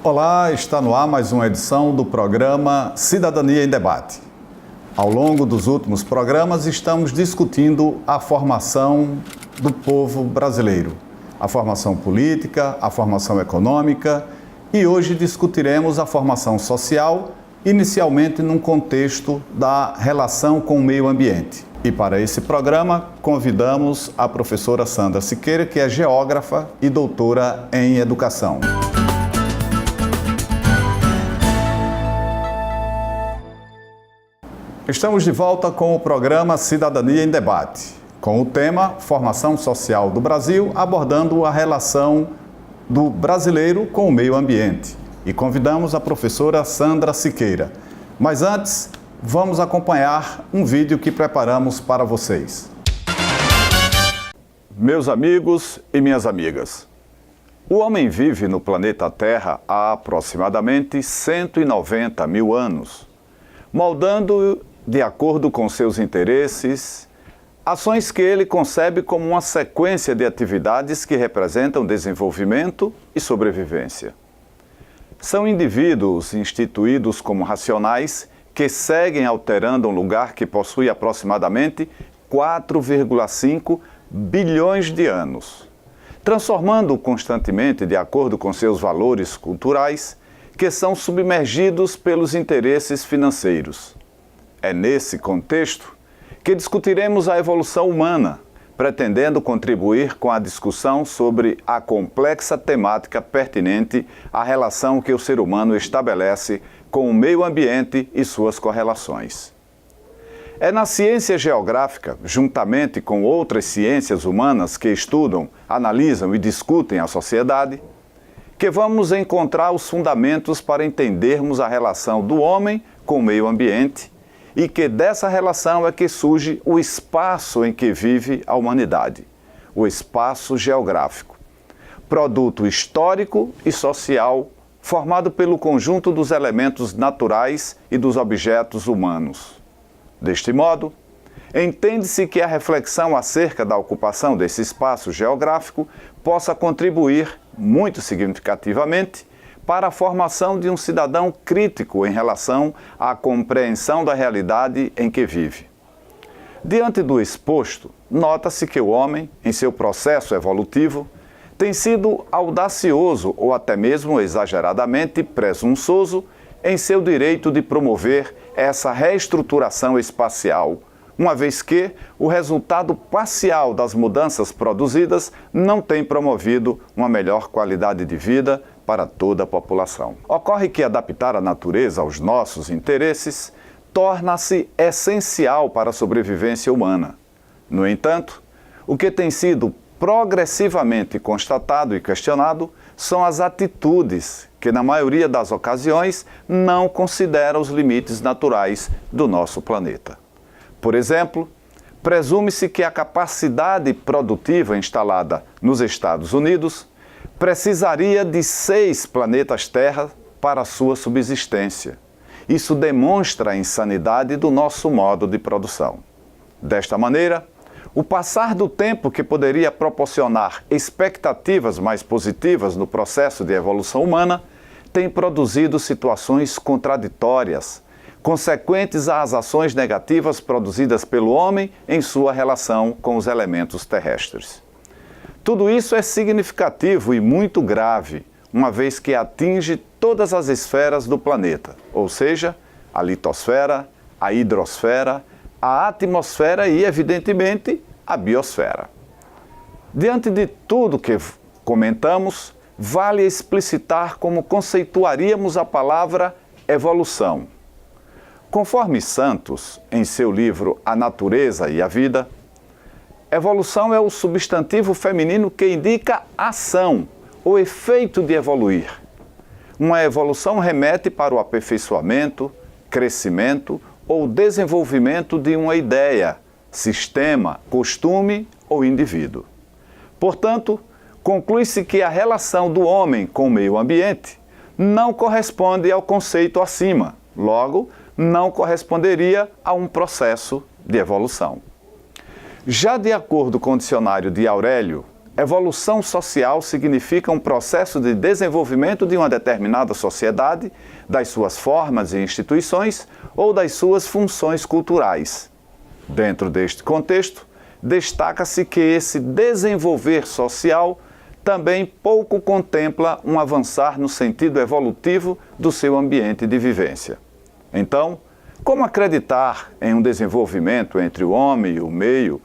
Olá, está no ar mais uma edição do programa Cidadania em Debate. Ao longo dos últimos programas estamos discutindo a formação do povo brasileiro, a formação política, a formação econômica e hoje discutiremos a formação social, inicialmente num contexto da relação com o meio ambiente. E para esse programa convidamos a professora Sandra Siqueira, que é geógrafa e doutora em educação. Estamos de volta com o programa Cidadania em Debate, com o tema Formação Social do Brasil, abordando a relação do brasileiro com o meio ambiente. E convidamos a professora Sandra Siqueira. Mas antes, vamos acompanhar um vídeo que preparamos para vocês. Meus amigos e minhas amigas, o homem vive no planeta Terra há aproximadamente 190 mil anos, moldando de acordo com seus interesses, ações que ele concebe como uma sequência de atividades que representam desenvolvimento e sobrevivência. São indivíduos instituídos como racionais que seguem alterando um lugar que possui aproximadamente 4,5 bilhões de anos, transformando-o constantemente de acordo com seus valores culturais, que são submergidos pelos interesses financeiros. É nesse contexto que discutiremos a evolução humana, pretendendo contribuir com a discussão sobre a complexa temática pertinente à relação que o ser humano estabelece com o meio ambiente e suas correlações. É na ciência geográfica, juntamente com outras ciências humanas que estudam, analisam e discutem a sociedade, que vamos encontrar os fundamentos para entendermos a relação do homem com o meio ambiente e que dessa relação é que surge o espaço em que vive a humanidade, o espaço geográfico, produto histórico e social formado pelo conjunto dos elementos naturais e dos objetos humanos. Deste modo, entende-se que a reflexão acerca da ocupação desse espaço geográfico possa contribuir muito significativamente para a formação de um cidadão crítico em relação à compreensão da realidade em que vive. Diante do exposto, nota-se que o homem, em seu processo evolutivo, tem sido audacioso ou até mesmo exageradamente presunçoso em seu direito de promover essa reestruturação espacial, uma vez que o resultado parcial das mudanças produzidas não tem promovido uma melhor qualidade de vida para toda a população. Ocorre que adaptar a natureza aos nossos interesses torna-se essencial para a sobrevivência humana. No entanto, o que tem sido progressivamente constatado e questionado são as atitudes que, na maioria das ocasiões, não consideram os limites naturais do nosso planeta. Por exemplo, presume-se que a capacidade produtiva instalada nos Estados Unidos precisaria de 6 planetas Terra para sua subsistência. Isso demonstra a insanidade do nosso modo de produção. Desta maneira, o passar do tempo que poderia proporcionar expectativas mais positivas no processo de evolução humana tem produzido situações contraditórias, consequentes às ações negativas produzidas pelo homem em sua relação com os elementos terrestres. Tudo isso é significativo e muito grave, uma vez que atinge todas as esferas do planeta, ou seja, a litosfera, a hidrosfera, a atmosfera e, evidentemente, a biosfera. Diante de tudo que comentamos, vale explicitar como conceituaríamos a palavra evolução. Conforme Santos, em seu livro A Natureza e a Vida, evolução é o substantivo feminino que indica ação, o efeito de evoluir. Uma evolução remete para o aperfeiçoamento, crescimento ou desenvolvimento de uma ideia, sistema, costume ou indivíduo. Portanto, conclui-se que a relação do homem com o meio ambiente não corresponde ao conceito acima, logo, não corresponderia a um processo de evolução. Já de acordo com o dicionário de Aurélio, evolução social significa um processo de desenvolvimento de uma determinada sociedade, das suas formas e instituições ou das suas funções culturais. Dentro deste contexto, destaca-se que esse desenvolver social também pouco contempla um avançar no sentido evolutivo do seu ambiente de vivência. Então, como acreditar em um desenvolvimento entre o homem e o meio,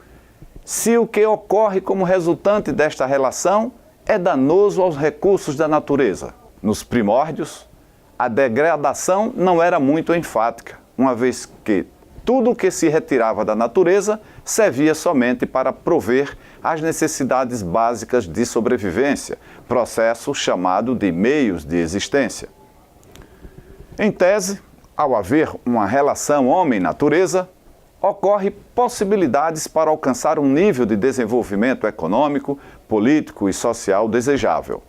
se o que ocorre como resultante desta relação é danoso aos recursos da natureza? Nos primórdios, a degradação não era muito enfática, uma vez que tudo o que se retirava da natureza servia somente para prover as necessidades básicas de sobrevivência, processo chamado de meios de existência. Em tese, ao haver uma relação homem-natureza, ocorre possibilidades para alcançar um nível de desenvolvimento econômico, político e social desejável.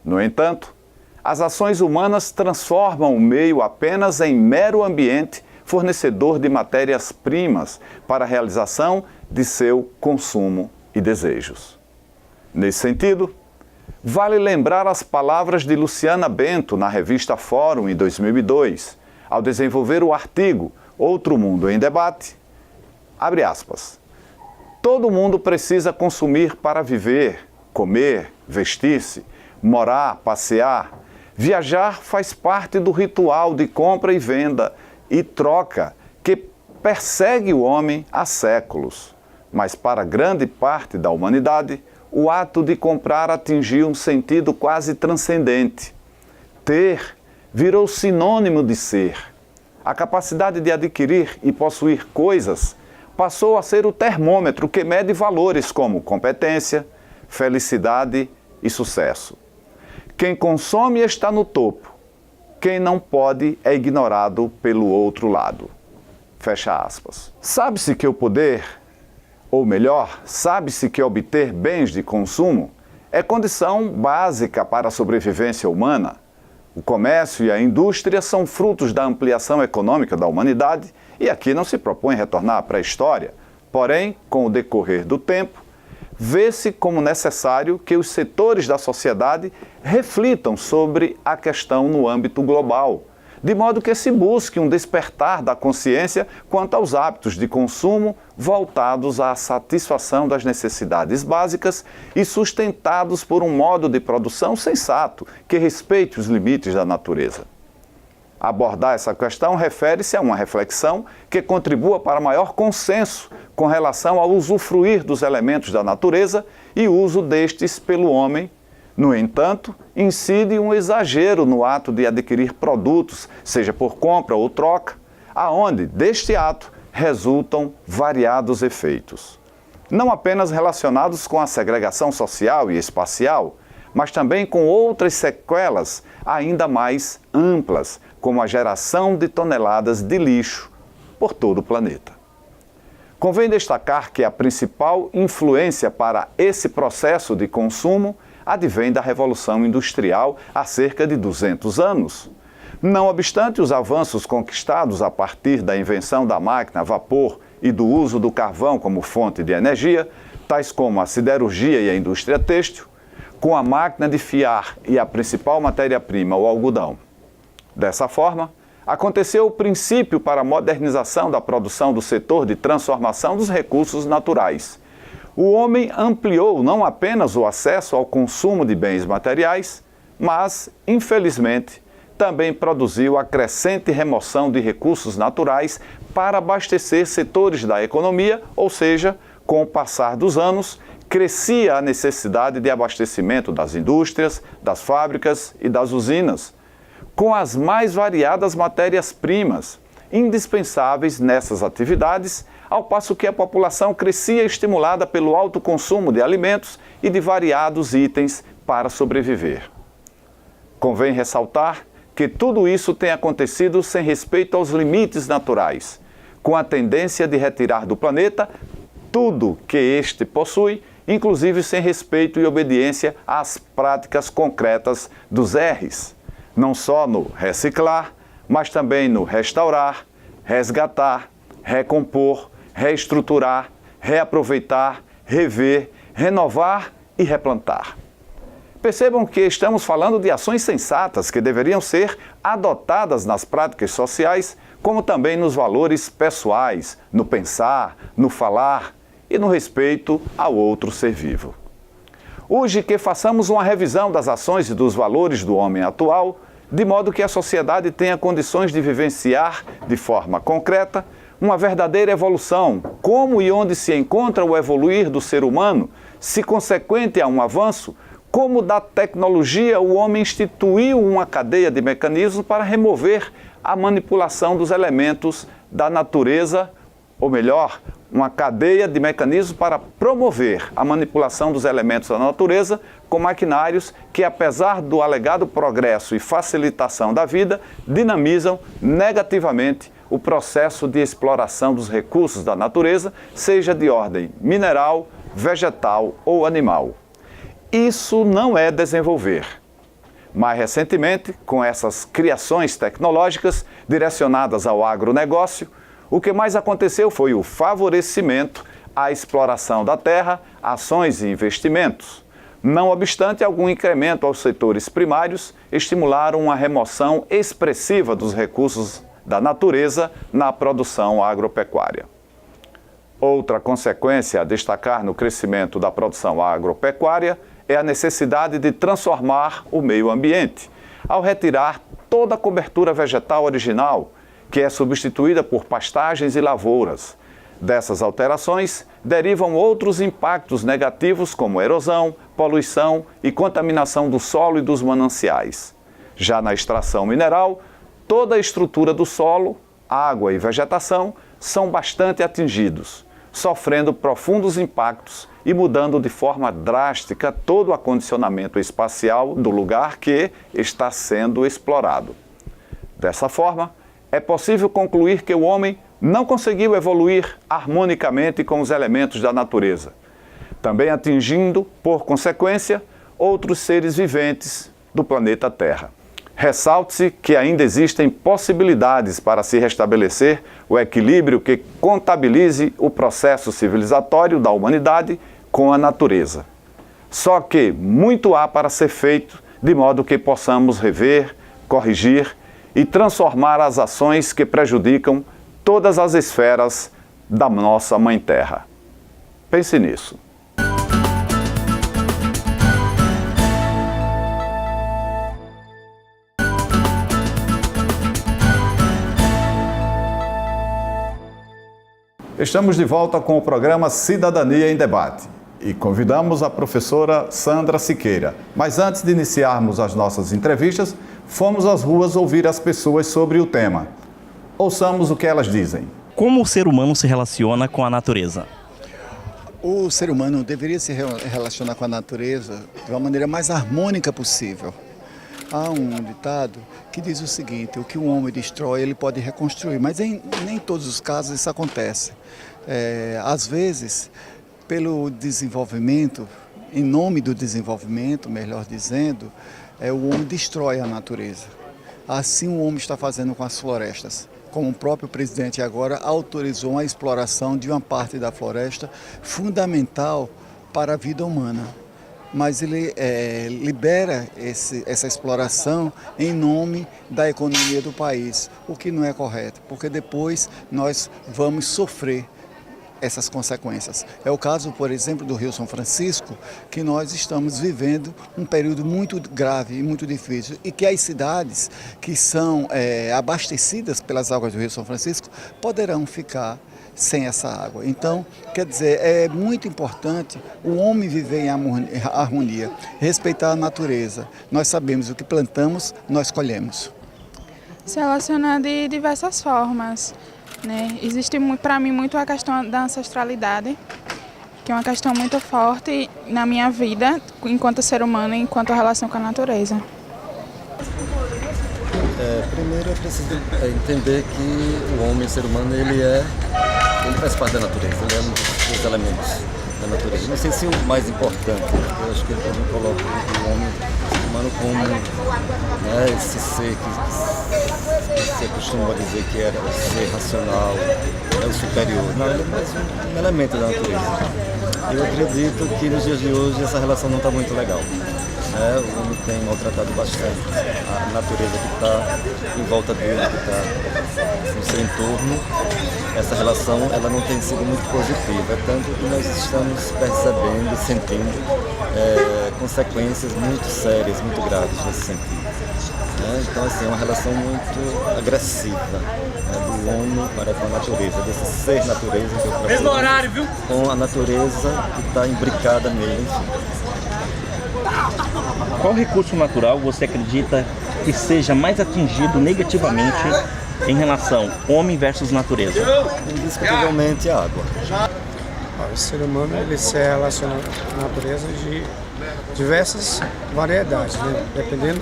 No entanto, as ações humanas transformam o meio apenas em mero ambiente fornecedor de matérias-primas para a realização de seu consumo e desejos. Nesse sentido, vale lembrar as palavras de Luciana Bento na revista Fórum em 2002, ao desenvolver o artigo Outro Mundo em Debate, abre aspas, todo mundo precisa consumir para viver, comer, vestir-se, morar, passear. Viajar faz parte do ritual de compra e venda e troca que persegue o homem há séculos. Mas para grande parte da humanidade, o ato de comprar atingiu um sentido quase transcendente. Ter virou sinônimo de ser. A capacidade de adquirir e possuir coisas passou a ser o termômetro que mede valores como competência, felicidade e sucesso. Quem consome está no topo. Quem não pode é ignorado pelo outro lado. Fecha aspas. Sabe-se que o poder, ou melhor, sabe-se que obter bens de consumo é condição básica para a sobrevivência humana. O comércio e a indústria são frutos da ampliação econômica da humanidade e aqui não se propõe retornar à pré-história. Porém, com o decorrer do tempo, vê-se como necessário que os setores da sociedade reflitam sobre a questão no âmbito global, de modo que se busque um despertar da consciência quanto aos hábitos de consumo voltados à satisfação das necessidades básicas e sustentados por um modo de produção sensato que respeite os limites da natureza. Abordar essa questão refere-se a uma reflexão que contribua para maior consenso com relação ao usufruir dos elementos da natureza e uso destes pelo homem. No entanto, incide um exagero no ato de adquirir produtos, seja por compra ou troca, aonde deste ato resultam variados efeitos. Não apenas relacionados com a segregação social e espacial, mas também com outras sequelas ainda mais amplas, como a geração de toneladas de lixo por todo o planeta. Convém destacar que a principal influência para esse processo de consumo advém da Revolução Industrial há cerca de 200 anos. Não obstante os avanços conquistados a partir da invenção da máquina a vapor e do uso do carvão como fonte de energia, tais como a siderurgia e a indústria têxtil, com a máquina de fiar e a principal matéria-prima, o algodão. Dessa forma, aconteceu o princípio para a modernização da produção do setor de transformação dos recursos naturais. O homem ampliou não apenas o acesso ao consumo de bens materiais, mas, infelizmente, também produziu a crescente remoção de recursos naturais para abastecer setores da economia, ou seja, com o passar dos anos, crescia a necessidade de abastecimento das indústrias, das fábricas e das usinas, com as mais variadas matérias-primas, indispensáveis nessas atividades, ao passo que a população crescia estimulada pelo alto consumo de alimentos e de variados itens para sobreviver. Convém ressaltar que tudo isso tem acontecido sem respeito aos limites naturais, com a tendência de retirar do planeta tudo que este possui, inclusive sem respeito e obediência às práticas concretas dos R's, não só no reciclar, mas também no restaurar, resgatar, recompor, reestruturar, reaproveitar, rever, renovar e replantar. Percebam que estamos falando de ações sensatas que deveriam ser adotadas nas práticas sociais, como também nos valores pessoais, no pensar, no falar e no respeito ao outro ser vivo. Urge que façamos uma revisão das ações e dos valores do homem atual, de modo que a sociedade tenha condições de vivenciar de forma concreta uma verdadeira evolução, como e onde se encontra o evoluir do ser humano, se consequente a um avanço, como da tecnologia o homem instituiu uma cadeia de mecanismos para remover a manipulação dos elementos da natureza, ou melhor, uma cadeia de mecanismos para promover a manipulação dos elementos da natureza com maquinários que, apesar do alegado progresso e facilitação da vida, dinamizam negativamente o processo de exploração dos recursos da natureza, seja de ordem mineral, vegetal ou animal. Isso não é desenvolver. Mais recentemente, com essas criações tecnológicas direcionadas ao agronegócio, o que mais aconteceu foi o favorecimento à exploração da terra, ações e investimentos. Não obstante algum incremento aos setores primários, estimularam uma remoção expressiva dos recursos da natureza na produção agropecuária. Outra consequência a destacar no crescimento da produção agropecuária é a necessidade de transformar o meio ambiente, ao retirar toda a cobertura vegetal original, que é substituída por pastagens e lavouras. Dessas alterações derivam outros impactos negativos como erosão, poluição e contaminação do solo e dos mananciais. Já na extração mineral, toda a estrutura do solo, água e vegetação são bastante atingidos, sofrendo profundos impactos e mudando de forma drástica todo o acondicionamento espacial do lugar que está sendo explorado. Dessa forma, é possível concluir que o homem não conseguiu evoluir harmonicamente com os elementos da natureza, também atingindo, por consequência, outros seres viventes do planeta Terra. Ressalte-se que ainda existem possibilidades para se restabelecer o equilíbrio que contabilize o processo civilizatório da humanidade com a natureza. Só que muito há para ser feito, de modo que possamos rever, corrigir e transformar as ações que prejudicam todas as esferas da nossa Mãe Terra. Pense nisso. Estamos de volta com o programa Cidadania em Debate e convidamos a professora Sandra Siqueira. Mas antes de iniciarmos as nossas entrevistas, fomos às ruas ouvir as pessoas sobre o tema. Ouçamos o que elas dizem. Como o ser humano se relaciona com a natureza? O ser humano deveria se relacionar com a natureza de uma maneira mais harmônica possível. Há um ditado que diz o seguinte: o que um homem destrói, ele pode reconstruir, mas em nem todos os casos isso acontece. Às vezes, pelo desenvolvimento, em nome do desenvolvimento, melhor dizendo, o homem destrói a natureza. Assim o homem está fazendo com as florestas. Como o próprio presidente agora autorizou a exploração de uma parte da floresta fundamental para a vida humana. Mas ele libera essa exploração em nome da economia do país, o que não é correto, porque depois nós vamos sofrer essas consequências. É o caso, por exemplo, do Rio São Francisco, que nós estamos vivendo um período muito grave e muito difícil, e que as cidades que são abastecidas pelas águas do Rio São Francisco poderão ficar sem essa água. Então, quer dizer, é muito importante o homem viver em harmonia, respeitar a natureza. Nós sabemos o que plantamos, nós colhemos. Se relacionar de diversas formas, né? Existe para mim muito a questão da ancestralidade, que é uma questão muito forte na minha vida, enquanto ser humano e enquanto relação com a natureza. Primeiro é preciso entender que o homem, o ser humano, ele faz parte da natureza, ele é um dos elementos da natureza. Não sei se o mais importante, eu acho que eu coloco o homem, o ser humano como esse ser que se costuma dizer que era o ser racional, é o superior. Não, ele é mais um elemento da natureza. Eu acredito que nos dias de hoje essa relação não está muito legal. O homem tem maltratado bastante a natureza que está em volta dele, que está no seu entorno. Essa relação ela não tem sido muito positiva, tanto que nós estamos percebendo, sentindo consequências muito sérias, muito graves nesse sentido. Então, assim, é uma relação muito agressiva do homem para com a natureza, desse ser natureza que eu procuro, com a natureza que está imbricada nele, enfim. Qual recurso natural você acredita que seja mais atingido negativamente em relação homem versus natureza? Indiscutivelmente a água. O ser humano ele se relaciona com a natureza de diversas variedades, né? Dependendo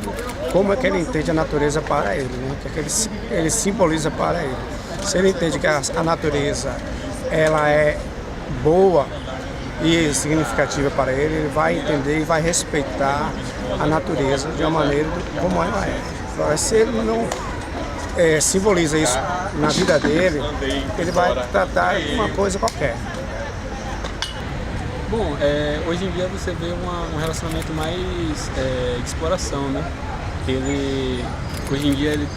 como é que ele entende a natureza para ele, né? O que é que ele simboliza para ele. Se ele entende que a natureza ela é boa e significativa para ele, ele vai entender e vai respeitar a natureza de uma maneira como ela é. Agora, se ele não simboliza isso na vida dele, ele vai tratar de uma coisa qualquer. Bom, hoje em dia você vê um relacionamento mais de exploração, né? Hoje em dia ele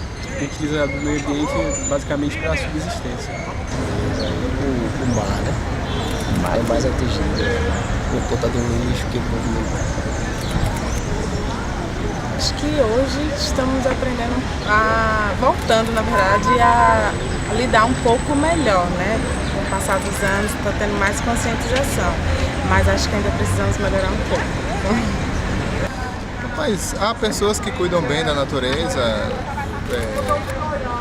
utiliza o meio ambiente basicamente para a subsistência. O mar, né? O mar é mais atingido por conta do lixo que movimenta. Acho que hoje estamos aprendendo voltando na verdade, a lidar um pouco melhor, né? Com o passar dos anos, está tendo mais conscientização, mas acho que ainda precisamos melhorar um pouco. Mas há pessoas que cuidam bem da natureza,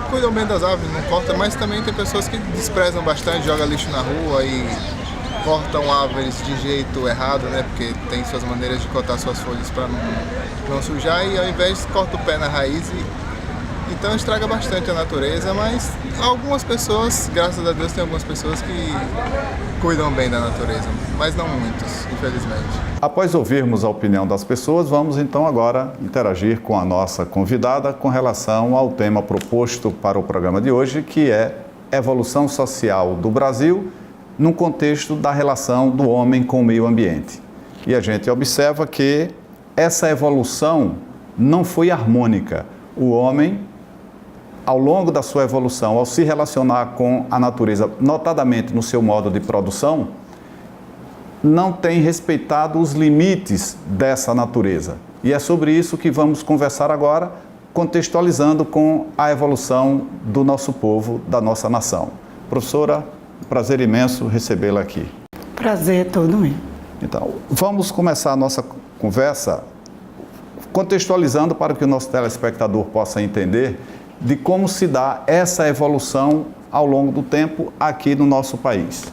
cuidam bem das árvores, não cortam, mas também tem pessoas que desprezam bastante, jogam lixo na rua e cortam árvores de jeito errado, né? Porque tem suas maneiras de cortar suas folhas para não sujar e ao invés corta o pé na raiz então estraga bastante a natureza, mas algumas pessoas, graças a Deus, tem algumas pessoas que cuidam bem da natureza, mas não muitos, infelizmente. Após ouvirmos a opinião das pessoas, vamos então agora interagir com a nossa convidada com relação ao tema proposto para o programa de hoje, que é evolução social do Brasil num contexto da relação do homem com o meio ambiente. E a gente observa que essa evolução não foi harmônica. O homem, ao longo da sua evolução, ao se relacionar com a natureza, notadamente no seu modo de produção, não tem respeitado os limites dessa natureza. E é sobre isso que vamos conversar agora, contextualizando com a evolução do nosso povo, da nossa nação. Professora, prazer imenso recebê-la aqui. Prazer é todo meu. Então, vamos começar a nossa conversa contextualizando para que o nosso telespectador possa entender de como se dá essa evolução ao longo do tempo aqui no nosso país.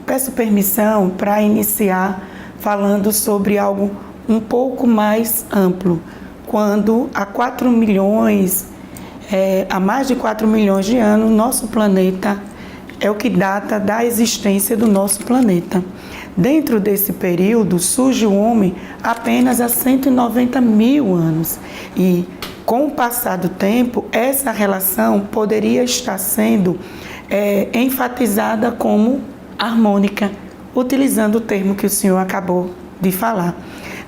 Peço permissão para iniciar falando sobre algo um pouco mais amplo. Quando há mais de 4 milhões de anos, nosso planeta é o que data da existência do nosso planeta. Dentro desse período, surge o homem apenas há 190 mil anos. E, com o passar do tempo, essa relação poderia estar sendo enfatizada como harmônica, utilizando o termo que o senhor acabou de falar.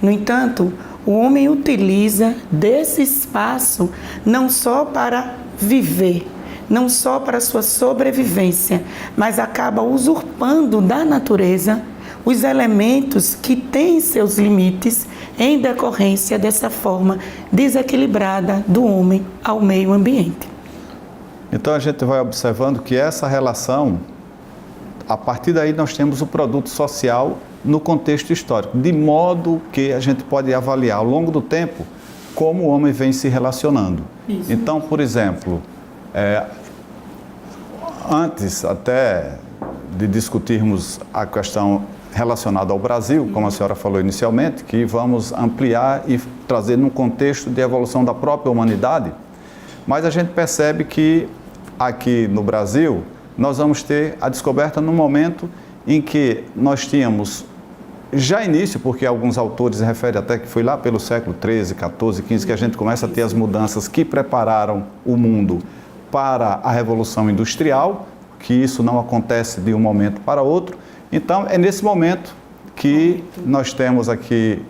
No entanto, o homem utiliza desse espaço não só para viver, não só para sua sobrevivência, mas acaba usurpando da natureza os elementos que têm seus limites em decorrência dessa forma desequilibrada do homem ao meio ambiente. Então a gente vai observando que essa relação, a partir daí nós temos o produto social no contexto histórico, de modo que a gente pode avaliar ao longo do tempo como o homem vem se relacionando. Isso. Então, por exemplo, antes até de discutirmos a questão relacionada ao Brasil, como a senhora falou inicialmente, que vamos ampliar e trazer num contexto de evolução da própria humanidade, mas a gente percebe que aqui no Brasil nós vamos ter a descoberta no momento em que nós tínhamos já início, porque alguns autores referem até que foi lá pelo século XIII, XIV, XV, que a gente começa a ter as mudanças que prepararam o mundo para a Revolução Industrial, que isso não acontece de um momento para outro. Então, é nesse momento que nós temos aqui,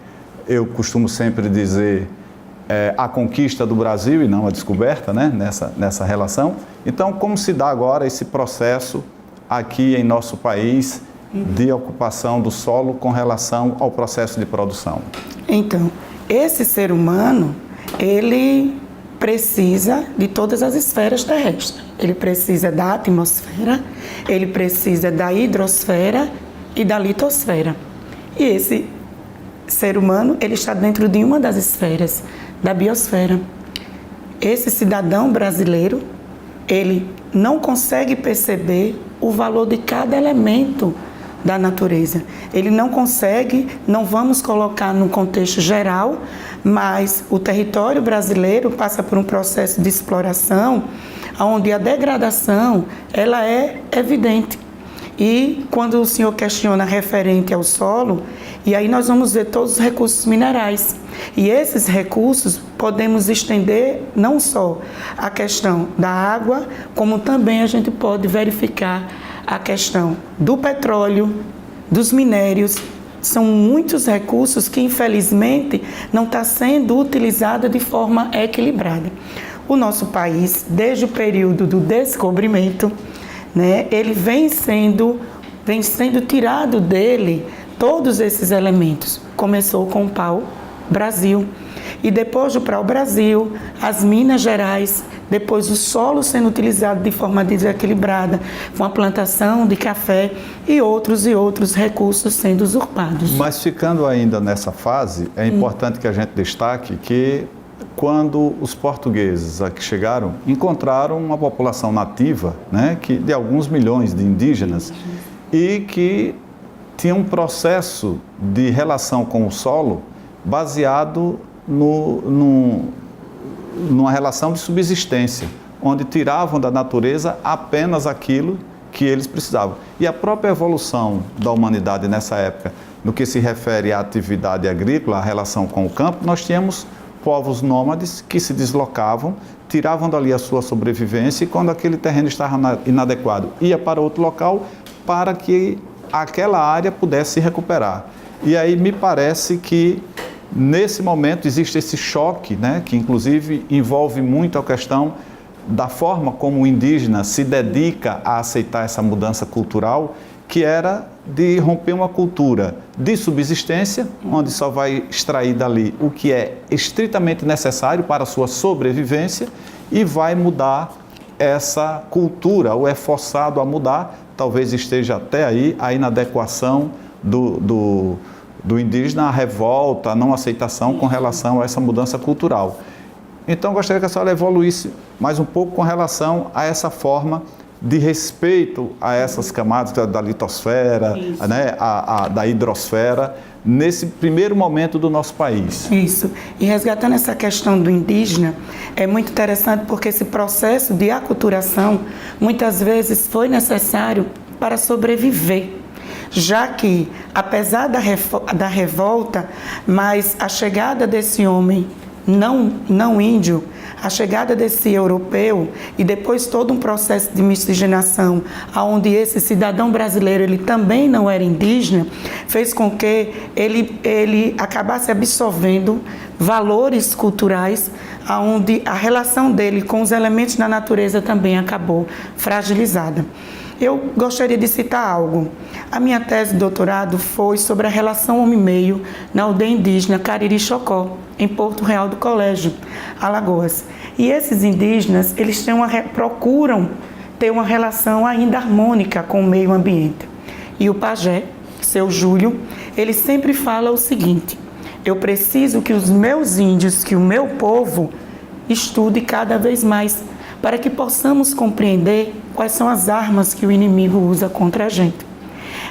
eu costumo sempre dizer, a conquista do Brasil e não a descoberta, né, nessa relação. Então, como se dá agora esse processo aqui em nosso país de ocupação do solo com relação ao processo de produção? Então, esse ser humano, ele precisa de todas as esferas terrestres. Ele precisa da atmosfera, ele precisa da hidrosfera e da litosfera. E esse ser humano, ele está dentro de uma das esferas, da biosfera. Esse cidadão brasileiro, ele não consegue perceber o valor de cada elemento da natureza. Ele não consegue, não vamos colocar no contexto geral, mas o território brasileiro passa por um processo de exploração onde a degradação ela é evidente. E quando o senhor questiona referente ao solo, e aí nós vamos ver todos os recursos minerais. E esses recursos podemos estender não só a questão da água, como também a gente pode verificar a questão do petróleo, dos minérios. São muitos recursos que, infelizmente, não está sendo utilizado de forma equilibrada. O nosso país, desde o período do descobrimento, né, ele vem sendo tirado dele todos esses elementos. Começou com o pau-brasil. E depois do pau-brasil, as Minas Gerais, depois o solo sendo utilizado de forma desequilibrada, com a plantação de café e outros recursos sendo usurpados. Mas ficando ainda nessa fase, é importante que a gente destaque que quando os portugueses aqui chegaram, encontraram uma população nativa, né, de alguns milhões de indígenas, e que tinha um processo de relação com o solo baseado numa relação de subsistência, onde tiravam da natureza apenas aquilo que eles precisavam. E a própria evolução da humanidade nessa época, no que se refere à atividade agrícola, a relação com o campo, nós tínhamos povos nômades que se deslocavam, tiravam dali a sua sobrevivência e quando aquele terreno estava inadequado, ia para outro local para que aquela área pudesse se recuperar. E aí me parece que nesse momento existe esse choque, né, que inclusive envolve muito a questão da forma como o indígena se dedica a aceitar essa mudança cultural, que era de romper uma cultura de subsistência, onde só vai extrair dali o que é estritamente necessário para a sua sobrevivência e vai mudar essa cultura, ou é forçado a mudar, talvez esteja até aí a inadequação do indígena, a revolta, a não aceitação com relação a essa mudança cultural. Então, gostaria que a senhora evoluísse mais um pouco com relação a essa forma de respeito a essas camadas da litosfera, né, da hidrosfera, nesse primeiro momento do nosso país. Isso. E resgatando essa questão do indígena, é muito interessante porque esse processo de aculturação muitas vezes foi necessário para sobreviver, já que, apesar da revolta, mas a chegada desse homem não índio, a chegada desse europeu e depois todo um processo de miscigenação, onde esse cidadão brasileiro ele também não era indígena, fez com que ele acabasse absorvendo valores culturais, onde a relação dele com os elementos da natureza também acabou fragilizada. Eu gostaria de citar algo. A minha tese de doutorado foi sobre a relação homem-meio na aldeia indígena Cariri-Chocó, em Porto Real do Colégio, Alagoas. E esses indígenas, eles procuram ter uma relação ainda harmônica com o meio ambiente. E o pajé, seu Júlio, ele sempre fala o seguinte: eu preciso que os meus índios, que o meu povo, estude cada vez mais, para que possamos compreender quais são as armas que o inimigo usa contra a gente.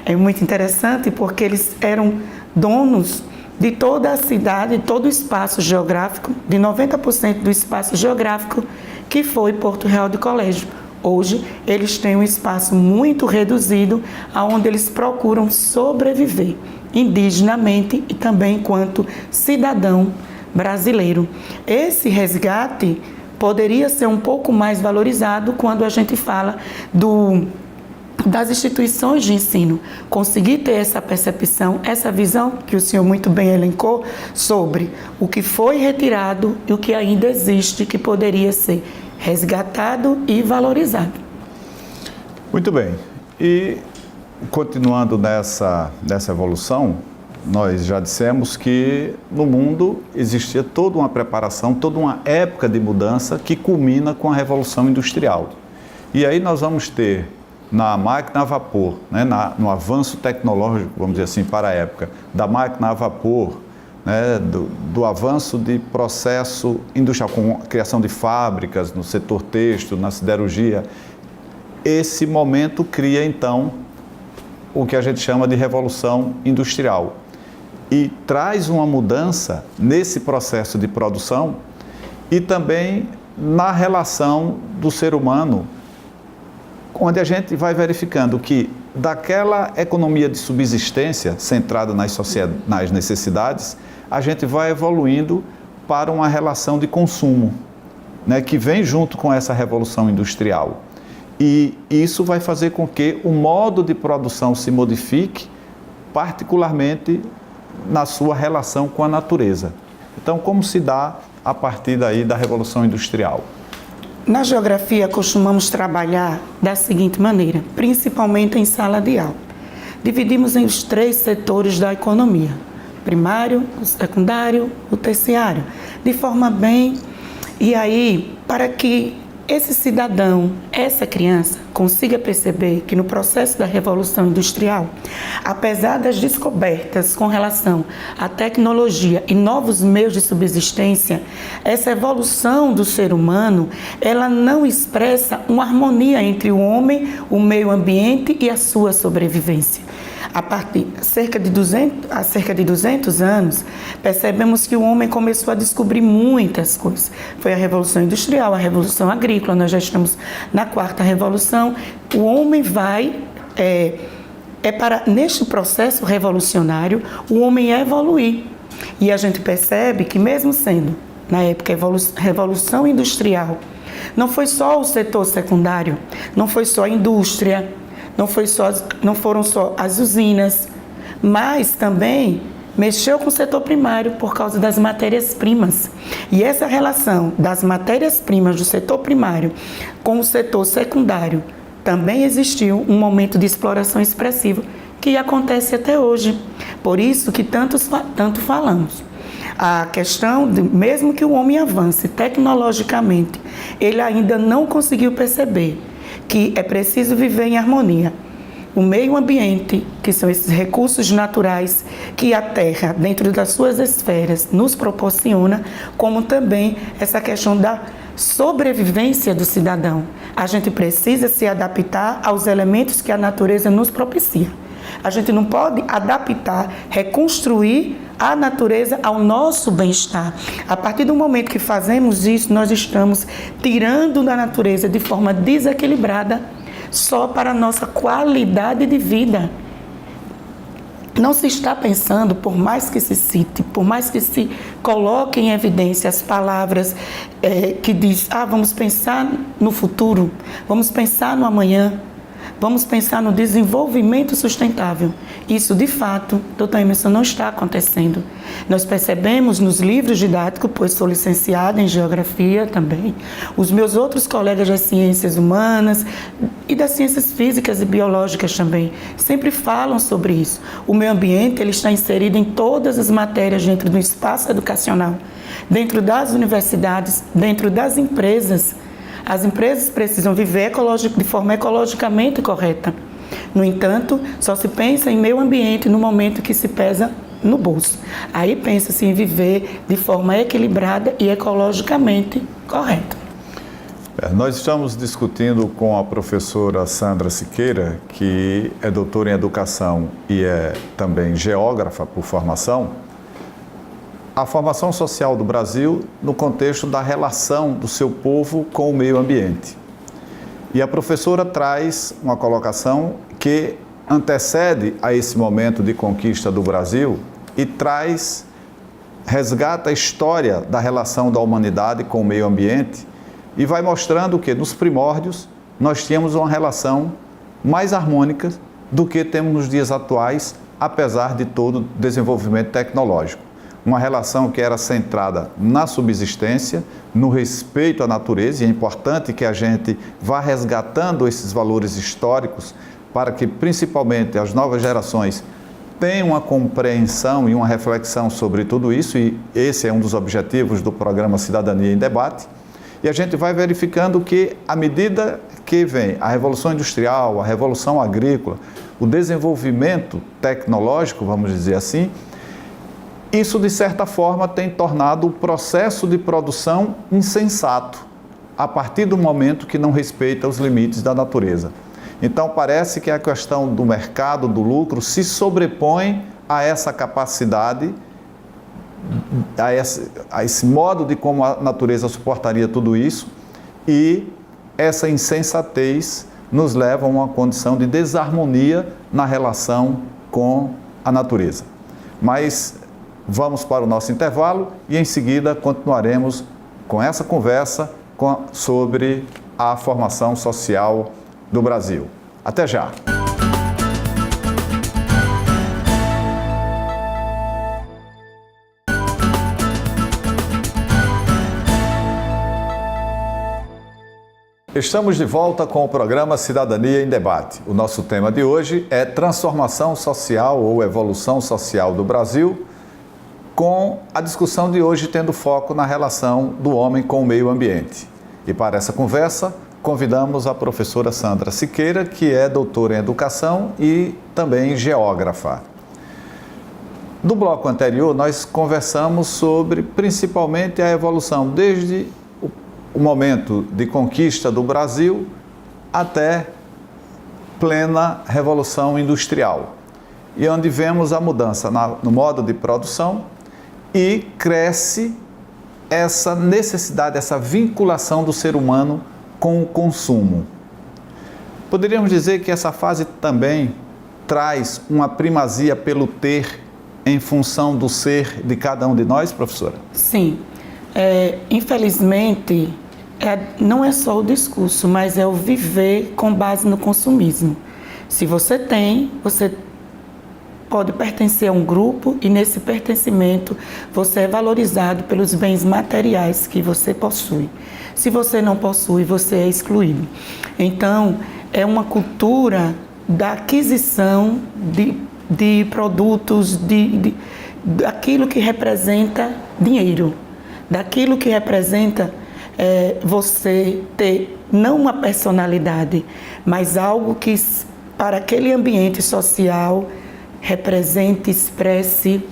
É muito interessante porque eles eram donos de toda a cidade, de todo o espaço geográfico, de 90% do espaço geográfico que foi Porto Real do Colégio. Hoje, eles têm um espaço muito reduzido, onde eles procuram sobreviver indigenamente e também enquanto cidadão brasileiro. Esse resgate poderia ser um pouco mais valorizado quando a gente fala das instituições de ensino, conseguir ter essa percepção, essa visão que o senhor muito bem elencou sobre o que foi retirado e o que ainda existe, que poderia ser resgatado e valorizado. Muito bem. E continuando nessa evolução, nós já dissemos que no mundo existia toda uma preparação, toda uma época de mudança que culmina com a Revolução Industrial. E aí nós vamos ter na máquina a vapor, né, no avanço tecnológico, vamos dizer assim, para a época, da máquina a vapor, né, do avanço de processo industrial, com a criação de fábricas no setor têxtil, na siderurgia. Esse momento cria, então, o que a gente chama de Revolução Industrial. E traz uma mudança nesse processo de produção e também na relação do ser humano, onde a gente vai verificando que daquela economia de subsistência centrada nas necessidades, a gente vai evoluindo para uma relação de consumo, né, que vem junto com essa revolução industrial. E isso vai fazer com que o modo de produção se modifique, particularmente na sua relação com a natureza. Então, como se dá a partir daí da revolução industrial? Na geografia, costumamos trabalhar da seguinte maneira, principalmente em sala de aula. Dividimos em os 3 setores da economia, primário, o secundário, o terciário, de forma bem... E aí, para que esse cidadão, essa criança, consiga perceber que no processo da Revolução Industrial, apesar das descobertas com relação à tecnologia e novos meios de subsistência, essa evolução do ser humano, ela não expressa uma harmonia entre o homem, o meio ambiente e a sua sobrevivência. Há cerca de 200 anos, percebemos que o homem começou a descobrir muitas coisas. Foi a Revolução Industrial, a Revolução Agrícola, nós já estamos na 4ª Revolução. O homem vai, neste processo revolucionário, o homem evoluir. E a gente percebe que mesmo sendo, na época, Revolução Industrial, não foi só o setor secundário, não foi só a indústria, não foram só as usinas, mas também mexeu com o setor primário por causa das matérias-primas. E essa relação das matérias-primas do setor primário com o setor secundário também existiu um momento de exploração expressiva que acontece até hoje. Por isso que tanto falamos. A questão, mesmo que o homem avance tecnologicamente, ele ainda não conseguiu perceber que é preciso viver em harmonia. O meio ambiente, que são esses recursos naturais que a Terra, dentro das suas esferas, nos proporciona, como também essa questão da sobrevivência do cidadão. A gente precisa se adaptar aos elementos que a natureza nos propicia. A gente não pode adaptar, reconstruir a natureza ao nosso bem-estar. A partir do momento que fazemos isso, nós estamos tirando da natureza de forma desequilibrada só para a nossa qualidade de vida. Não se está pensando, por mais que se cite, por mais que se coloque em evidência as palavras que diz, vamos pensar no futuro, vamos pensar no amanhã, vamos pensar no desenvolvimento sustentável. Isso, de fato, doutor Emerson, não está acontecendo. Nós percebemos nos livros didáticos, pois sou licenciada em Geografia também, os meus outros colegas das ciências humanas e das ciências físicas e biológicas também, sempre falam sobre isso. O meio ambiente ele está inserido em todas as matérias dentro do espaço educacional, dentro das universidades, dentro das empresas. As empresas precisam viver de forma ecologicamente correta. No entanto, só se pensa em meio ambiente no momento que se pesa no bolso. Aí pensa-se em viver de forma equilibrada e ecologicamente correta. Nós estamos discutindo com a professora Sandra Siqueira, que é doutora em Educação e é também geógrafa por formação, a formação social do Brasil no contexto da relação do seu povo com o meio ambiente. E a professora traz uma colocação que antecede a esse momento de conquista do Brasil e resgata a história da relação da humanidade com o meio ambiente e vai mostrando que nos primórdios nós tínhamos uma relação mais harmônicas do que temos nos dias atuais, apesar de todo o desenvolvimento tecnológico. Uma relação que era centrada na subsistência, no respeito à natureza, e é importante que a gente vá resgatando esses valores históricos para que, principalmente, as novas gerações tenham uma compreensão e uma reflexão sobre tudo isso, e esse é um dos objetivos do programa Cidadania em Debate. E a gente vai verificando que, à medida que vem a Revolução Industrial, a Revolução Agrícola, o desenvolvimento tecnológico, vamos dizer assim, isso, de certa forma, tem tornado o processo de produção insensato, a partir do momento que não respeita os limites da natureza. Então, parece que a questão do mercado, do lucro, se sobrepõe a essa capacidade, a esse modo de como a natureza suportaria tudo isso, e essa insensatez nos leva a uma condição de desarmonia na relação com a natureza. Mas vamos para o nosso intervalo e em seguida continuaremos com essa conversa sobre a formação social do Brasil. Até já! Estamos de volta com o programa Cidadania em Debate. O nosso tema de hoje é transformação social ou evolução social do Brasil, com a discussão de hoje tendo foco na relação do homem com o meio ambiente. E para essa conversa, convidamos a professora Sandra Siqueira, que é doutora em Educação e também geógrafa. No bloco anterior, nós conversamos sobre principalmente a evolução desde o momento de conquista do Brasil até plena Revolução Industrial, e onde vemos a mudança no modo de produção e cresce essa necessidade, essa vinculação do ser humano com o consumo. Poderíamos dizer que essa fase também traz uma primazia pelo ter em função do ser de cada um de nós, professora? Sim. Infelizmente, não é só o discurso, mas é o viver com base no consumismo. Se você tem, você pode pertencer a um grupo e nesse pertencimento você é valorizado pelos bens materiais que você possui. Se você não possui, você é excluído. Então, é uma cultura da aquisição de produtos, daquilo que representa dinheiro, daquilo que representa você ter não uma personalidade, mas algo que para aquele ambiente social represente, expresse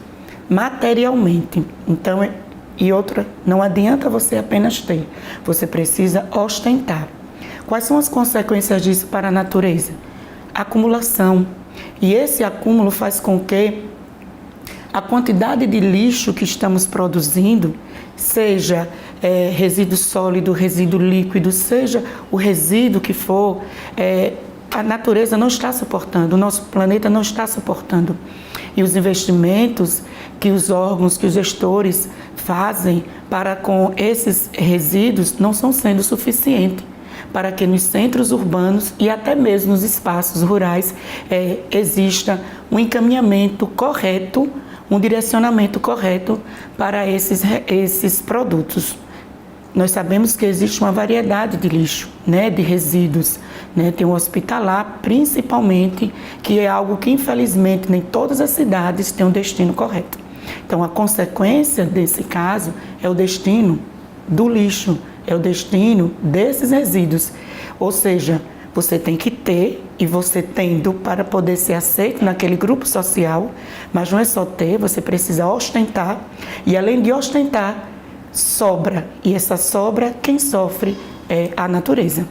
materialmente. Então, e outra, não adianta você apenas ter, você precisa ostentar. Quais são as consequências disso para a natureza? Acumulação. E esse acúmulo faz com que a quantidade de lixo que estamos produzindo, seja resíduo sólido, resíduo líquido, seja o resíduo que for, a natureza não está suportando, o nosso planeta não está suportando. E os investimentos que os órgãos, que os gestores fazem para com esses resíduos não estão sendo suficientes para que nos centros urbanos e até mesmo nos espaços rurais exista um encaminhamento correto, um direcionamento correto para esses produtos. Nós sabemos que existe uma variedade de lixo, de resíduos. Tem o hospitalar, principalmente, que é algo que, infelizmente, nem todas as cidades têm um destino correto. Então, a consequência desse caso é o destino do lixo, é o destino desses resíduos. Ou seja, você tem que ter, e você tendo para poder ser aceito naquele grupo social, mas não é só ter, você precisa ostentar, e além de ostentar, sobra. E essa sobra, quem sofre é a natureza.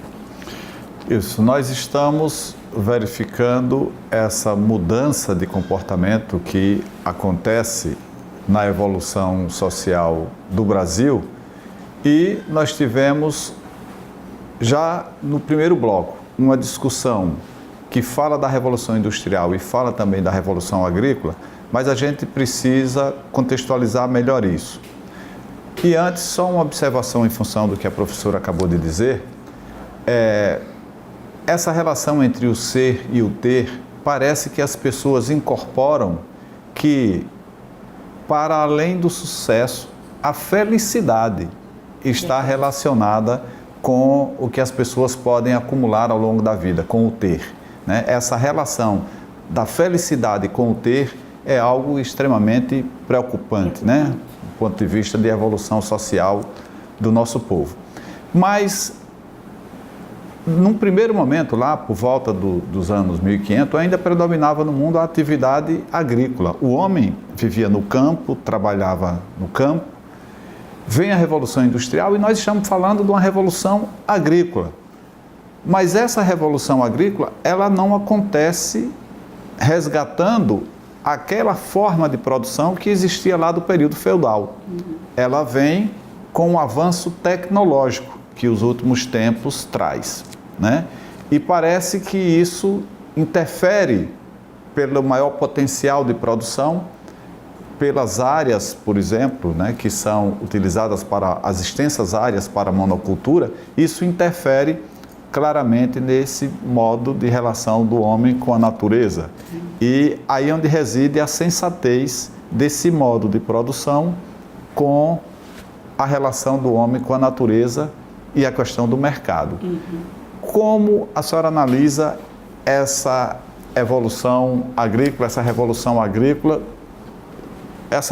Isso, nós estamos verificando essa mudança de comportamento que acontece na evolução social do Brasil, e nós tivemos já no primeiro bloco uma discussão que fala da Revolução Industrial e fala também da Revolução Agrícola, mas a gente precisa contextualizar melhor isso. E antes, só uma observação em função do que a professora acabou de dizer, essa relação entre o ser e o ter, parece que as pessoas incorporam que, para além do sucesso, a felicidade está relacionada com o que as pessoas podem acumular ao longo da vida, com o ter, né? Essa relação da felicidade com o ter é algo extremamente preocupante, né? Do ponto de vista de evolução social do nosso povo. Mas, num primeiro momento, lá por volta dos anos 1500, ainda predominava no mundo a atividade agrícola. O homem vivia no campo, trabalhava no campo. Vem a Revolução Industrial e nós estamos falando de uma revolução agrícola. Mas essa revolução agrícola, ela não acontece resgatando aquela forma de produção que existia lá do período feudal. Ela vem com o avanço tecnológico que os últimos tempos traz, né? E parece que isso interfere pelo maior potencial de produção, pelas áreas, por exemplo, né, que são utilizadas para as extensas áreas para a monocultura, isso interfere claramente nesse modo de relação do homem com a natureza. E aí é onde reside a sensatez desse modo de produção com a relação do homem com a natureza e a questão do mercado. Como a senhora analisa essa evolução agrícola, essa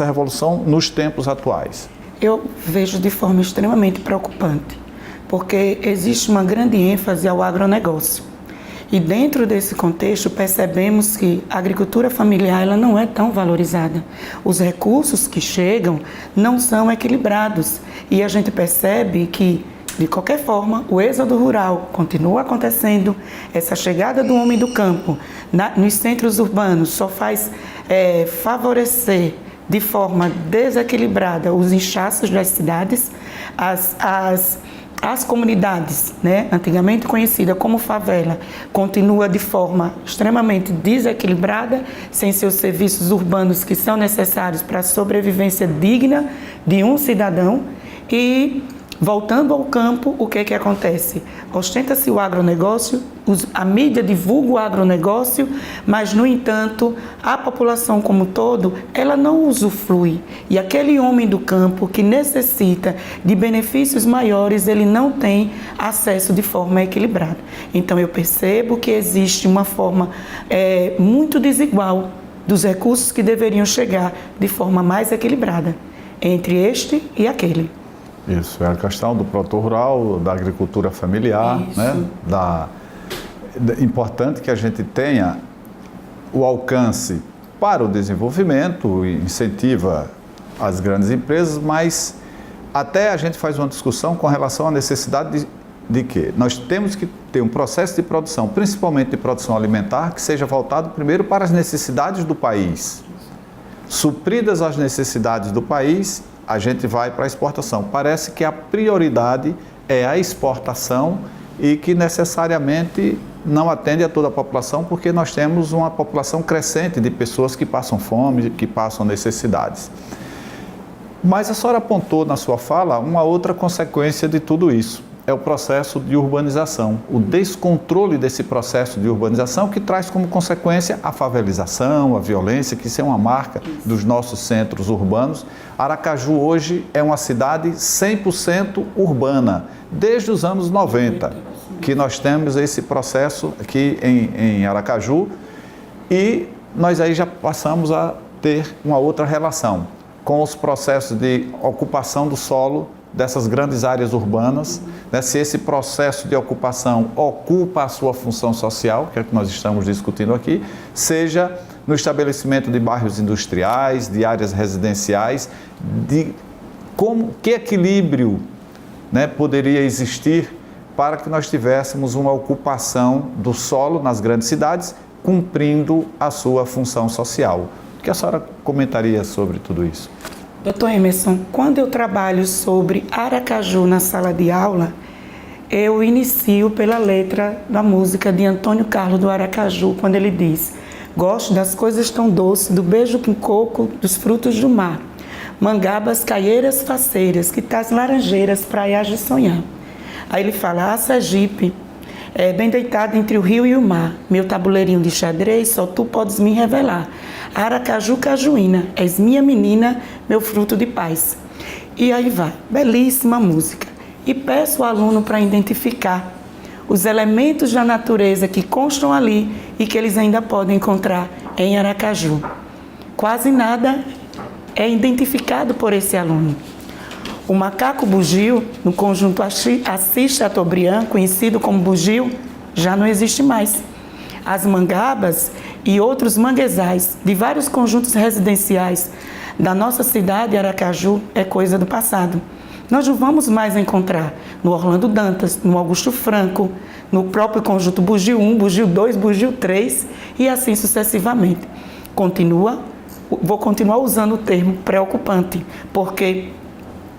revolução nos tempos atuais? Eu vejo de forma extremamente preocupante, porque existe uma grande ênfase ao agronegócio. E dentro desse contexto percebemos que a agricultura familiar ela não é tão valorizada. Os recursos que chegam não são equilibrados e a gente percebe que, de qualquer forma, o êxodo rural continua acontecendo. Essa chegada do homem do campo nos centros urbanos só faz favorecer de forma desequilibrada os inchaços das cidades, as comunidades, né, antigamente conhecida como favela, continua de forma extremamente desequilibrada, sem seus serviços urbanos que são necessários para a sobrevivência digna de um cidadão. E, voltando ao campo, o que é que acontece? Ostenta-se o agronegócio, a mídia divulga o agronegócio, mas, no entanto, a população como um todo, ela não usufrui. E aquele homem do campo que necessita de benefícios maiores, ele não tem acesso de forma equilibrada. Então, eu percebo que existe uma forma muito desigual dos recursos que deveriam chegar de forma mais equilibrada entre este e aquele. Isso, é a questão do produtor rural, da agricultura familiar, né? Importante que a gente tenha o alcance para o desenvolvimento, incentiva as grandes empresas, mas até a gente faz uma discussão com relação à necessidade de que nós temos que ter um processo de produção, principalmente de produção alimentar, que seja voltado primeiro para as necessidades do país. Supridas as necessidades do país, a gente vai para a exportação. Parece que a prioridade é a exportação e que necessariamente não atende a toda a população, porque nós temos uma população crescente de pessoas que passam fome, que passam necessidades. Mas a senhora apontou na sua fala uma outra consequência de tudo isso. É o processo de urbanização, o descontrole desse processo de urbanização que traz como consequência a favelização, a violência, que isso é uma marca dos nossos centros urbanos. Aracaju hoje é uma cidade 100% urbana, desde os anos 90, que nós temos esse processo aqui em Aracaju, e nós aí já passamos a ter uma outra relação com os processos de ocupação do solo dessas grandes áreas urbanas, né? Se esse processo de ocupação ocupa a sua função social, que é o que nós estamos discutindo aqui, seja no estabelecimento de bairros industriais, de áreas residenciais, que equilíbrio, né, poderia existir para que nós tivéssemos uma ocupação do solo nas grandes cidades, cumprindo a sua função social. O que a senhora comentaria sobre tudo isso? Doutor Emerson, quando eu trabalho sobre Aracaju na sala de aula, eu inicio pela letra da música de Antônio Carlos do Aracaju, quando ele diz: gosto das coisas tão doces, do beijo com coco, dos frutos do mar, mangabas, caieiras, faceiras, que traz laranjeiras, praias de sonhar. Aí ele fala: a Sergipe bem deitada entre o rio e o mar. Meu tabuleirinho de xadrez, só tu podes me revelar. Aracaju, cajuína, és minha menina, meu fruto de paz. E aí vai, belíssima música. E peço ao aluno para identificar os elementos da natureza que constam ali e que eles ainda podem encontrar em Aracaju. Quase nada é identificado por esse aluno. O macaco bugio, no conjunto Assis Chateaubriand, conhecido como bugio, já não existe mais. As mangabas e outros manguezais de vários conjuntos residenciais da nossa cidade, Aracaju, é coisa do passado. Nós não vamos mais encontrar no Orlando Dantas, no Augusto Franco, no próprio conjunto Bugio 1, Bugio 2, Bugio 3 e assim sucessivamente. Vou continuar usando o termo preocupante, porque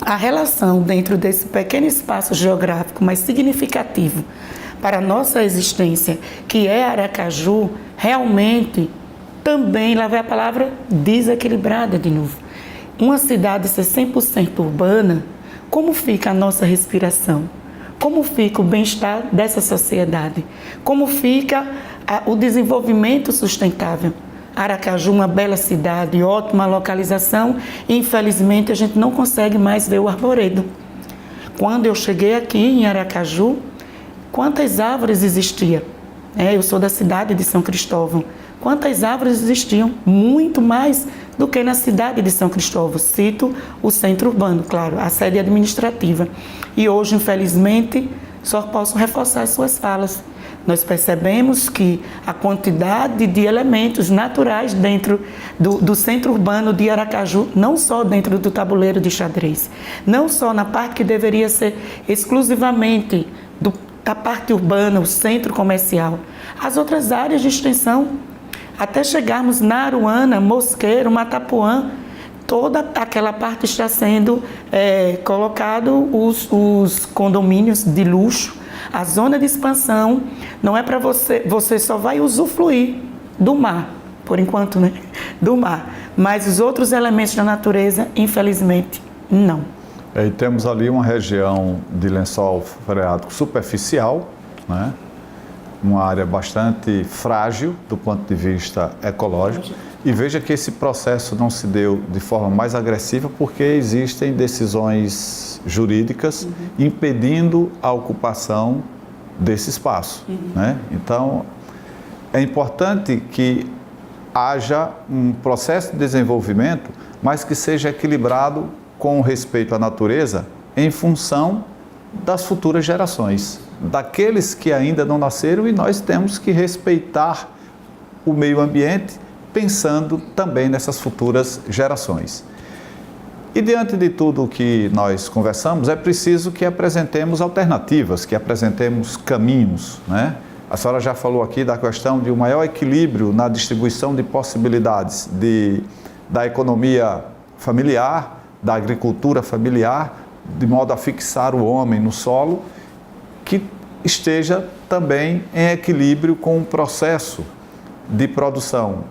a relação dentro desse pequeno espaço geográfico, mas significativo para a nossa existência, que é Aracaju, realmente também, lá vai a palavra, desequilibrada de novo. Uma cidade ser 100% urbana, como fica a nossa respiração? Como fica o bem-estar dessa sociedade? Como fica o desenvolvimento sustentável? Aracaju, uma bela cidade, ótima localização, e infelizmente a gente não consegue mais ver o arvoredo. Quando eu cheguei aqui em Aracaju, quantas árvores existiam? Eu sou da cidade de São Cristóvão. Quantas árvores existiam? Muito mais do que na cidade de São Cristóvão. Cito o centro urbano, claro, a sede administrativa. E hoje, infelizmente, só posso reforçar as suas falas. Nós percebemos que a quantidade de elementos naturais dentro do centro urbano de Aracaju, não só dentro do tabuleiro de xadrez, não só na parte que deveria ser exclusivamente da parte urbana, o centro comercial, as outras áreas de extensão, até chegarmos na Aruana, Mosqueiro, Matapuã, toda aquela parte está sendo colocado os condomínios de luxo. A zona de expansão não é para você só vai usufruir do mar, por enquanto, né? Do mar. Mas os outros elementos da natureza, infelizmente, não. E temos ali uma região de lençol freático superficial, né? Uma área bastante frágil do ponto de vista ecológico. E veja que esse processo não se deu de forma mais agressiva porque existem decisões jurídicas impedindo a ocupação desse espaço, né? Então, é importante que haja um processo de desenvolvimento, mas que seja equilibrado com respeito à natureza em função das futuras gerações, daqueles que ainda não nasceram, e nós temos que respeitar o meio ambiente pensando também nessas futuras gerações. E diante de tudo o que nós conversamos, é preciso que apresentemos alternativas, que apresentemos caminhos, né? A senhora já falou aqui da questão de um maior equilíbrio na distribuição de possibilidades da economia familiar, da agricultura familiar, de modo a fixar o homem no solo, que esteja também em equilíbrio com o processo de produção,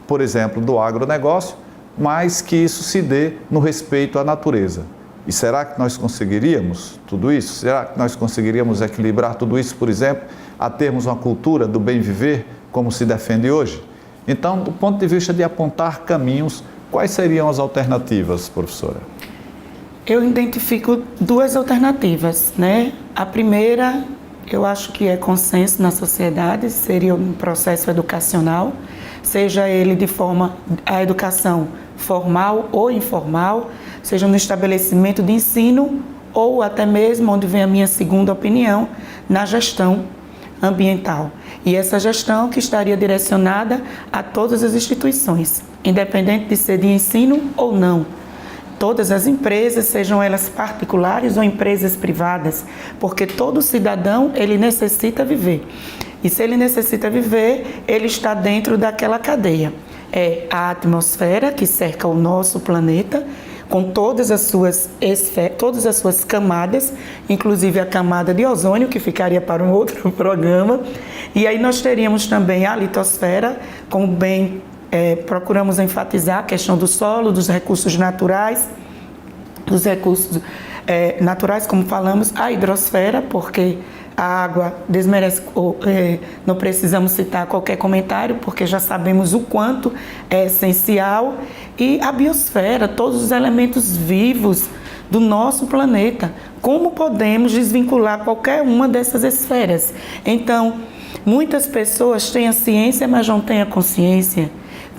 por exemplo, do agronegócio, mas que isso se dê no respeito à natureza. E será que nós conseguiríamos tudo isso? Será que nós conseguiríamos equilibrar tudo isso, por exemplo, a termos uma cultura do bem viver, como se defende hoje? Então, do ponto de vista de apontar caminhos, quais seriam as alternativas, professora? Eu identifico duas alternativas, né? A primeira, eu acho que é consenso na sociedade, seria um processo educacional, seja ele de forma, a educação formal ou informal, seja no estabelecimento de ensino ou até mesmo, onde vem a minha segunda opinião, na gestão ambiental. E essa gestão que estaria direcionada a todas as instituições, independente de ser de ensino ou não. Todas as empresas, sejam elas particulares ou empresas privadas, porque todo cidadão, ele necessita viver. E se ele necessita viver, ele está dentro daquela cadeia. É a atmosfera que cerca o nosso planeta, com todas as suas camadas, inclusive a camada de ozônio, que ficaria para um outro programa. E aí nós teríamos também a litosfera, como bem procuramos enfatizar a questão do solo, dos recursos naturais, naturais, como falamos, a hidrosfera, porque A água desmerece, não precisamos citar qualquer comentário, porque já sabemos o quanto é essencial. E a biosfera, todos os elementos vivos do nosso planeta. Como podemos desvincular qualquer uma dessas esferas? Então, muitas pessoas têm a ciência, mas não têm a consciência.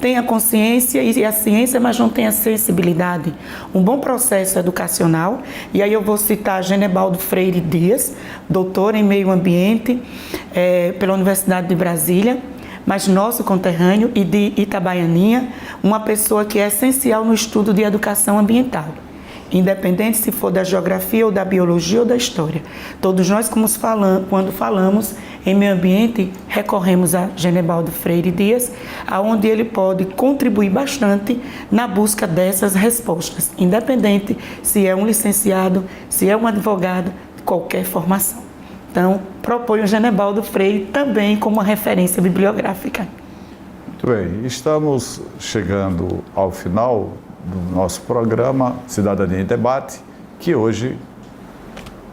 Tem a consciência e a ciência, mas não tem a sensibilidade. Um bom processo educacional, e aí eu vou citar Genebaldo Freire Dias, doutor em meio ambiente pela Universidade de Brasília, mas nosso conterrâneo e de Itabaianinha, uma pessoa que é essencial no estudo de educação ambiental. Independente se for da geografia ou da biologia ou da história. Todos nós, quando falamos em meio ambiente, recorremos a Genebaldo Freire Dias, onde ele pode contribuir bastante na busca dessas respostas, independente se é um licenciado, se é um advogado, qualquer formação. Então, proponho o Genebaldo Freire também como uma referência bibliográfica. Muito bem, estamos chegando ao final do nosso programa Cidadania em Debate, que hoje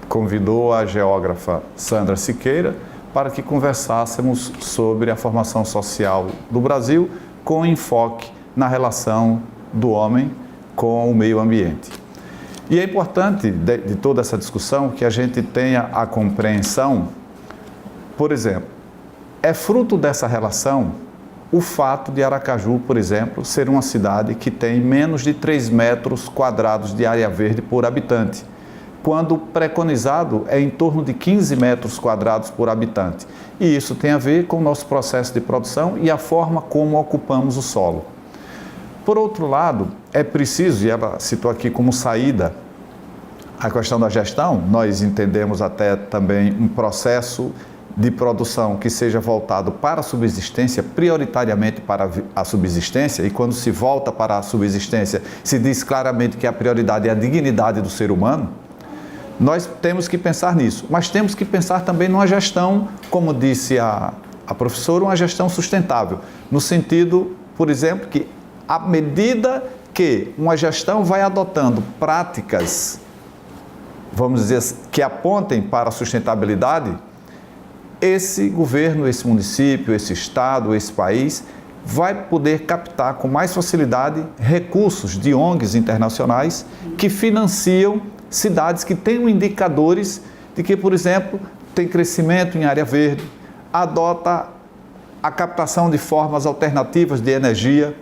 convidou a geógrafa Sandra Siqueira para que conversássemos sobre a formação social do Brasil com enfoque na relação do homem com o meio ambiente. E é importante de toda essa discussão que a gente tenha a compreensão, por exemplo, é fruto dessa relação o fato de Aracaju, por exemplo, ser uma cidade que tem menos de 3 metros quadrados de área verde por habitante, quando o preconizado é em torno de 15 metros quadrados por habitante. E isso tem a ver com o nosso processo de produção e a forma como ocupamos o solo. Por outro lado, é preciso, e ela citou aqui como saída a questão da gestão, nós entendemos até também um processo de produção que seja voltado para a subsistência, prioritariamente para a subsistência, e quando se volta para a subsistência, se diz claramente que a prioridade é a dignidade do ser humano. Nós temos que pensar nisso, mas temos que pensar também numa gestão, como disse a professora, uma gestão sustentável, no sentido, por exemplo, que à medida que uma gestão vai adotando práticas, vamos dizer, que apontem para a sustentabilidade, esse governo, esse município, esse estado, esse país vai poder captar com mais facilidade recursos de ONGs internacionais que financiam cidades que tenham indicadores de que, por exemplo, tem crescimento em área verde, adota a captação de formas alternativas de energia,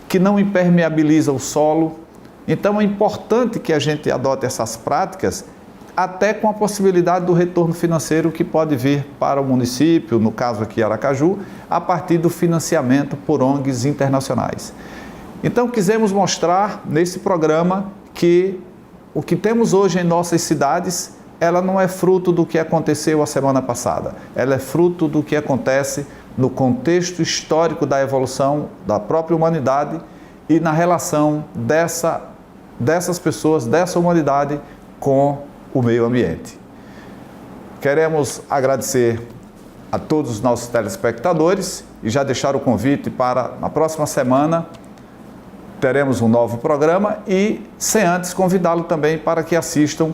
que não impermeabiliza o solo. Então é importante que a gente adote essas práticas até com a possibilidade do retorno financeiro que pode vir para o município, no caso aqui Aracaju, a partir do financiamento por ONGs internacionais. Então, quisemos mostrar nesse programa que o que temos hoje em nossas cidades, ela não é fruto do que aconteceu a semana passada, ela é fruto do que acontece no contexto histórico da evolução da própria humanidade e na relação dessas pessoas, dessa humanidade com o meio ambiente. Queremos agradecer a todos os nossos telespectadores e já deixar o convite para na próxima semana teremos um novo programa e sem antes convidá-lo também para que assistam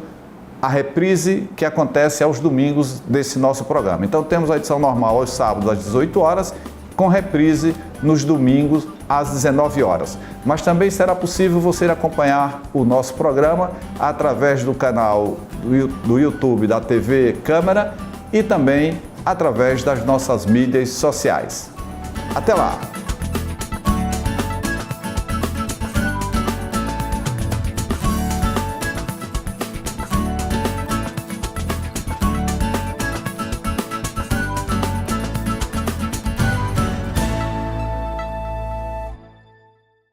a reprise que acontece aos domingos desse nosso programa. Então temos a edição normal aos sábados às 18 horas, com reprise nos domingos às 19 horas. Mas também será possível você acompanhar o nosso programa através do canal do YouTube da TV Câmara e também através das nossas mídias sociais. Até lá!